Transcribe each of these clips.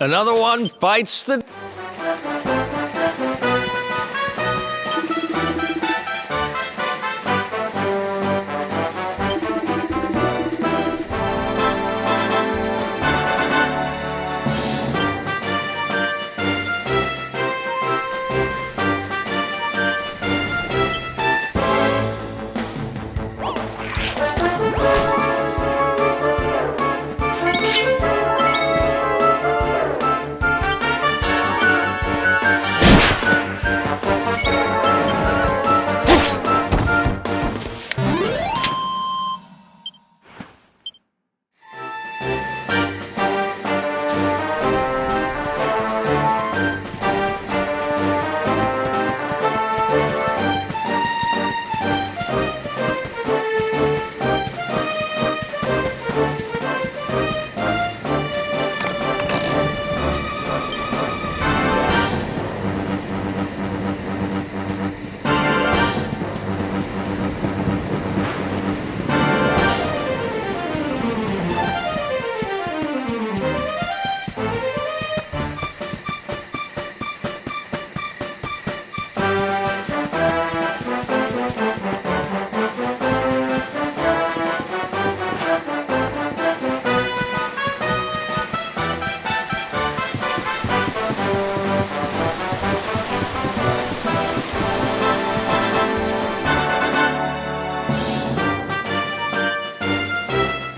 Another one bites the...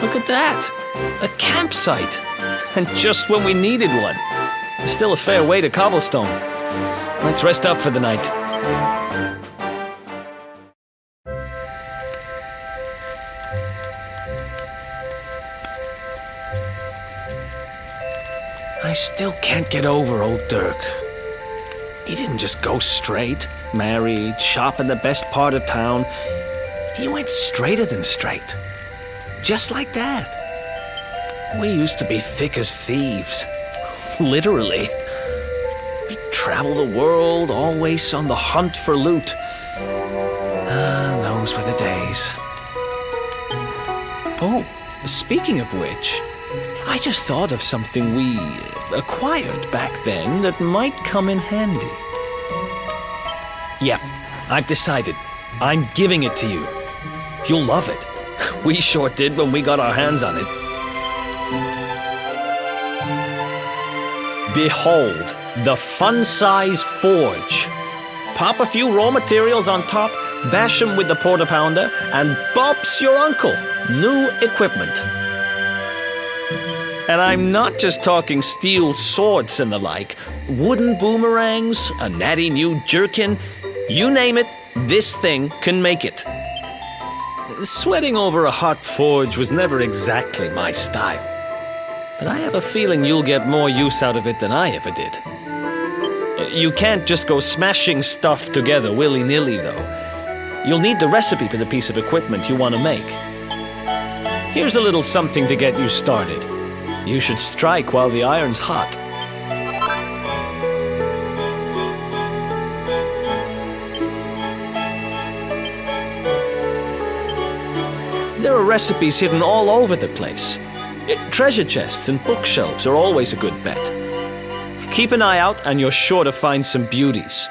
Look at that! A campsite! And just when we needed one. Still a fair way to cobblestone. Let's rest up for the night. I still can't get over old Dirk. He didn't just go straight, married, shop in the best part of town. He went straighter than straight. Just like that. We used to be thick as thieves. Literally. We traveled the world, always on the hunt for loot. Those were the days. Oh, speaking of which, I just thought of something we acquired back then that might come in handy. Yep, I've decided. I'm giving it to you. You'll love it. We sure did when we got our hands on it. Behold, the fun-size forge. Pop a few raw materials on top, bash them with the porta pounder, and bop's your uncle. New equipment. And I'm not just talking steel swords and the like. Wooden boomerangs, a natty new jerkin. You name it, this thing can make it. Sweating over a hot forge was never exactly my style. But I have a feeling you'll get more use out of it than I ever did. You can't just go smashing stuff together willy-nilly, though. You'll need the recipe for the piece of equipment you want to make. Here's a little something to get you started. You should strike while the iron's hot. There are recipes hidden all over the place. Treasure chests and bookshelves are always a good bet. Keep an eye out and you're sure to find some beauties.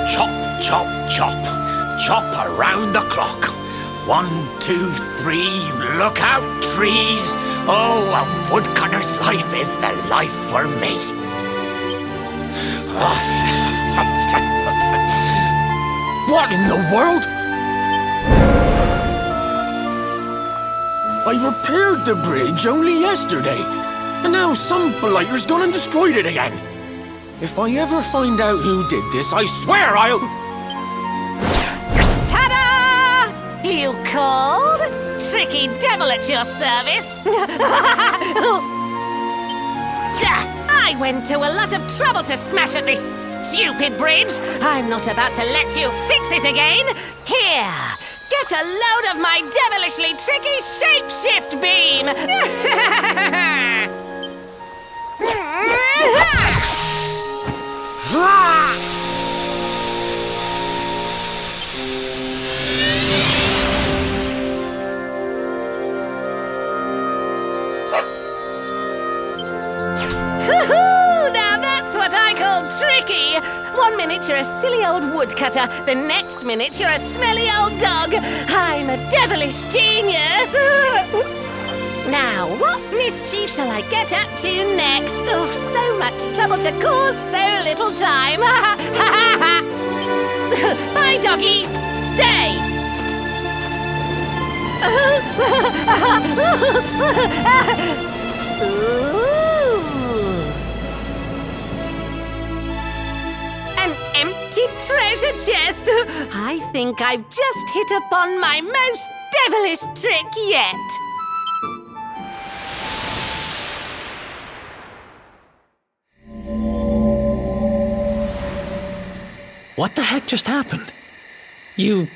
Chop, chop, chop. Chop around the clock. 1, 2, 3, look out, trees. Oh, a woodcutter's life is the life for me. What in the world? I repaired the bridge only yesterday, and now some blighter's gone and destroyed it again. If I ever find out who did this, I swear I'll... Ta-da! You called? Tricky devil at your service. I went to a lot of trouble to smash at this stupid bridge. I'm not about to let you fix it again. Here, get a load of my devilishly tricky shapeshift beam. Now that's what I call tricky. 1 minute you're a silly old woodcutter, the next minute you're a smelly old dog. I'm a devilish genius. Now, what mischief shall I get up to next? Oh, so much trouble to cause so little time. Bye, doggy. Stay. Ooh. An empty treasure chest. I think I've just hit upon my most devilish trick yet. What the heck just happened? You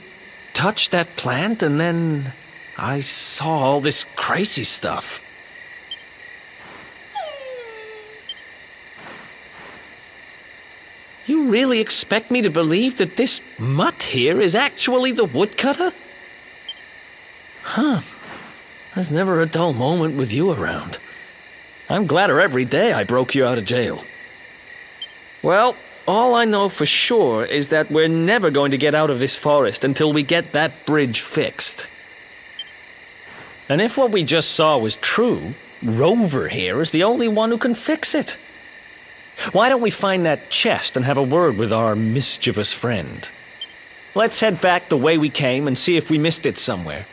touched that plant and then I saw all this crazy stuff. You really expect me to believe that this mutt here is actually the woodcutter? Huh. There's never a dull moment with you around. I'm gladder every day I broke you out of jail. Well, all I know for sure is that we're never going to get out of this forest until we get that bridge fixed. And if what we just saw was true, Rover here is the only one who can fix it. Why don't we find that chest and have a word with our mischievous friend? Let's head back the way we came and see if we missed it somewhere.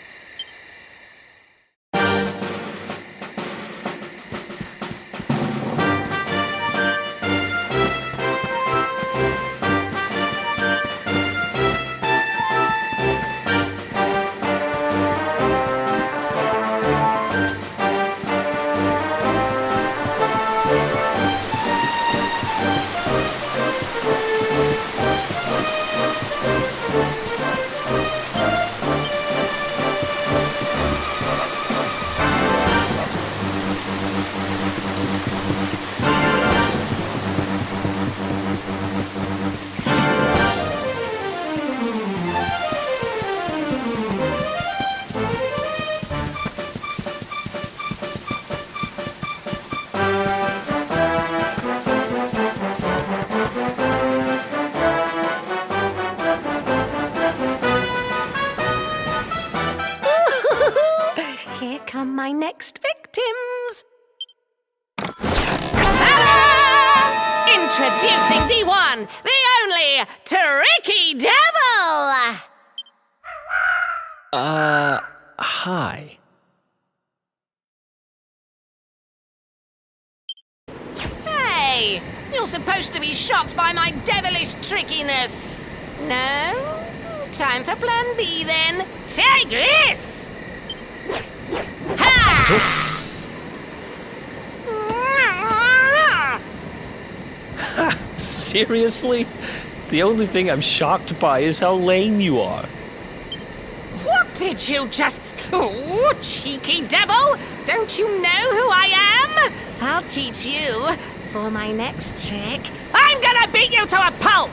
Here come my next victims. Ta-da! Introducing the one, the only, Tricky Devil! Hi. Hey, you're supposed to be shocked by my devilish trickiness. No? Time for plan B then. Take this! Seriously? The only thing I'm shocked by is how lame you are. What did you just... Oh, cheeky devil! Don't you know who I am? I'll teach you. For my next trick, I'm gonna beat you to a pulp!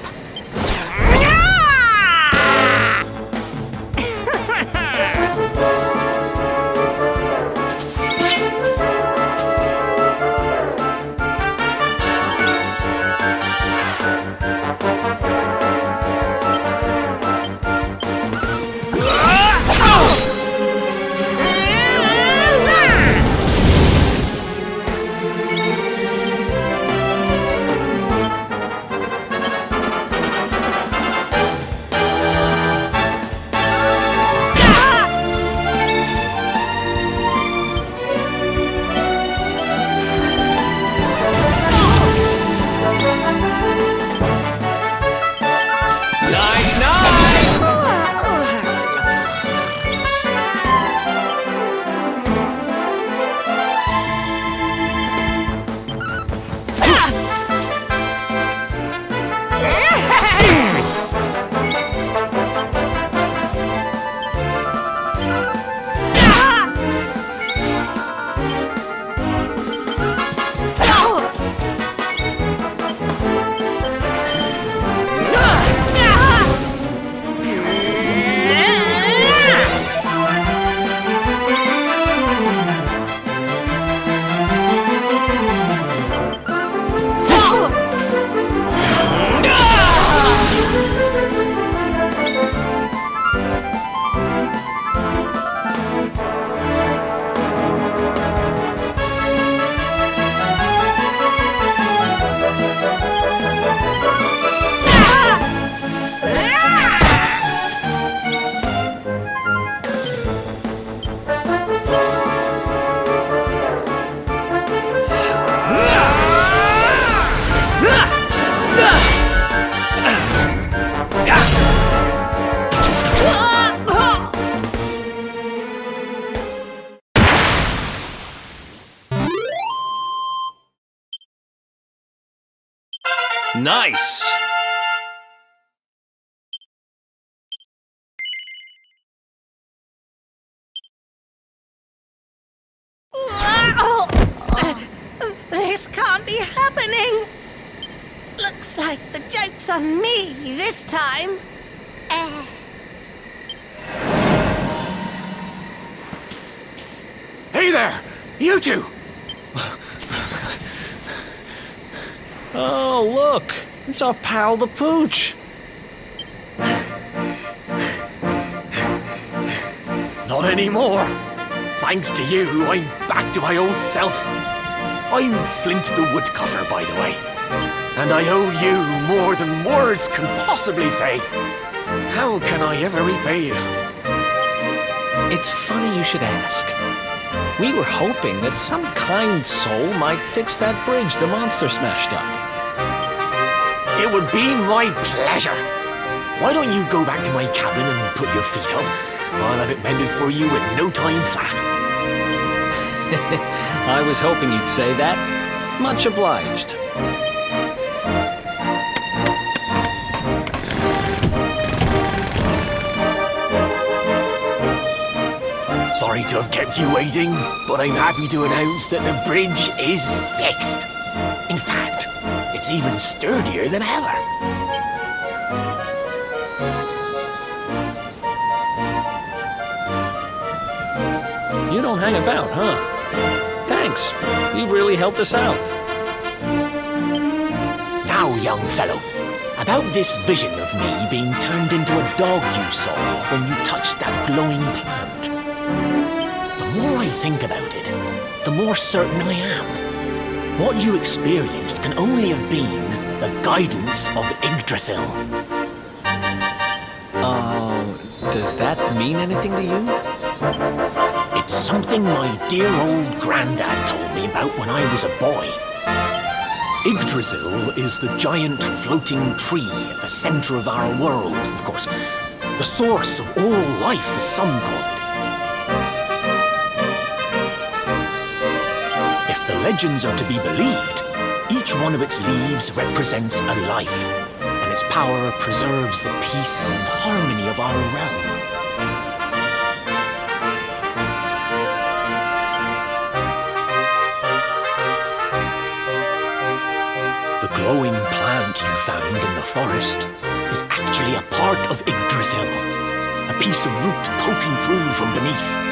Nice! This can't be happening. Looks like the joke's on me this time. Hey there! You two! Oh, look! It's our pal the Pooch! Not anymore. Thanks to you, I'm back to my old self. I'm Flint the Woodcutter, by the way. And I owe you more than words can possibly say. How can I ever repay you? It's funny you should ask. We were hoping that some kind soul might fix that bridge the monster smashed up. It would be my pleasure. Why don't you go back to my cabin and put your feet up? I'll have it mended for you in no time flat. I was hoping you'd say that. Much obliged. Sorry to have kept you waiting, but I'm happy to announce that the bridge is fixed. In fact, it's even sturdier than ever. You don't hang about, huh? Thanks. You've really helped us out. Now, young fellow, about this vision of me being turned into a dog you saw when you touched that glowing plant. The more I think about it, the more certain I am. What you experienced can only have been the guidance of Yggdrasil. Does that mean anything to you? It's something my dear old granddad told me about when I was a boy. Yggdrasil is the giant floating tree at the center of our world, of course. The source of all life, as some call it. legends are to be believed, each one of its leaves represents a life, and its power preserves the peace and harmony of our realm. The glowing plant you found in the forest is actually a part of Yggdrasil, a piece of root poking through from beneath.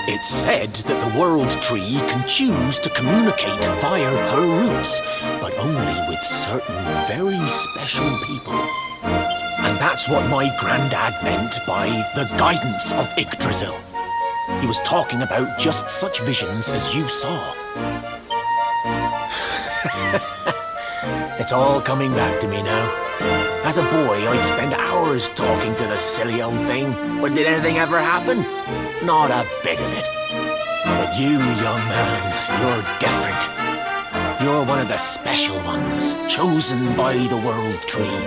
It's said that the World Tree can choose to communicate via her roots, but only with certain very special people. And that's what my granddad meant by the guidance of Yggdrasil. He was talking about just such visions as you saw. It's all coming back to me now. As a boy, I'd spend hours talking to the silly old thing, but did anything ever happen? Not a bit of it. But you, young man, you're different. You're one of the special ones, chosen by the World Tree.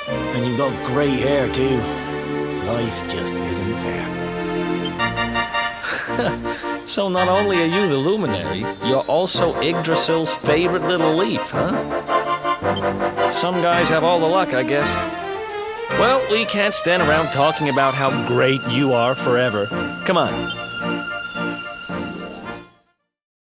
And you've got grey hair, too. Life just isn't fair. So not only are you the luminary, you're also Yggdrasil's favorite little leaf, huh? Some guys have all the luck, I guess. Well, we can't stand around talking about how great you are forever. Come on,